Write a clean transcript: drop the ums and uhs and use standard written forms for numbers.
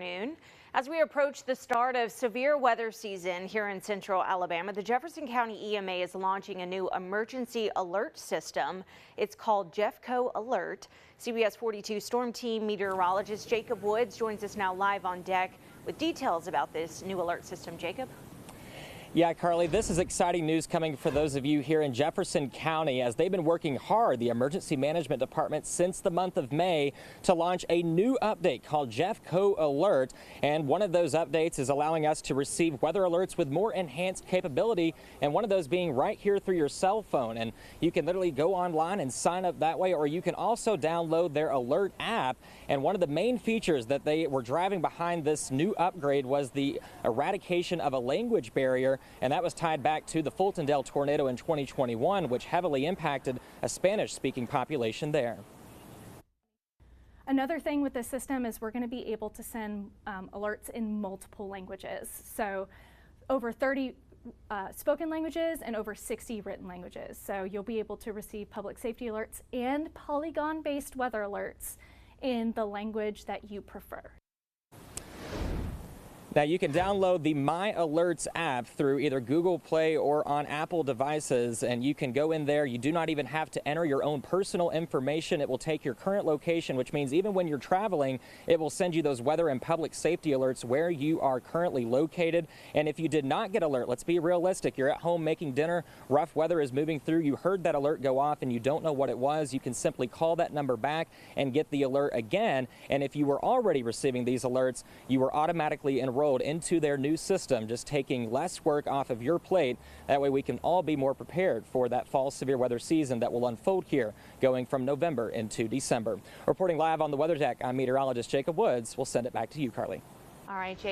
afternoon. As we approach the start of severe weather season here in central Alabama, the Jefferson County EMA is launching a new emergency alert system. It's called Jeffco Alert. CBS 42 Storm Team Meteorologist Jacob Woods joins us now live on deck with details about this new alert system. Jacob? Yeah, Carly, this is exciting news coming for those of you here in Jefferson County, as they've been working hard, the Emergency Management Department, since the month of May to launch a new update called Jeffco Alert. And one of those updates is allowing us to receive weather alerts with more enhanced capability, and one of those being right here through your cell phone. And you can literally go online and sign up that way, or you can also download their alert app. And one of the main features that they were driving behind this new upgrade was the eradication of a language barrier. And that was tied back to the Fultondale tornado in 2021, which heavily impacted a Spanish-speaking population there. Another thing with this system is we're going to be able to send alerts in multiple languages. So over 30 spoken languages and over 60 written languages. So you'll be able to receive public safety alerts and polygon-based weather alerts in the language that you prefer. Now, you can download the My Alerts app through either Google Play or on Apple devices, and you can go in there. You do not even have to enter your own personal information. It will take your current location, which means even when you're traveling, it will send you those weather and public safety alerts where you are currently located. And if you did not get alert, let's be realistic. You're at home making dinner, rough weather is moving through, you heard that alert go off and you don't know what it was, you can simply call that number back and get the alert again. And if you were already receiving these alerts, you were automatically enrolled into their new system, just taking less work off of your plate. That way we can all be more prepared for that fall severe weather season that will unfold here going from November into December. Reporting live on the weather deck, I'm meteorologist Jacob Woods. We'll send it back to you, Carly. All right, Jacob.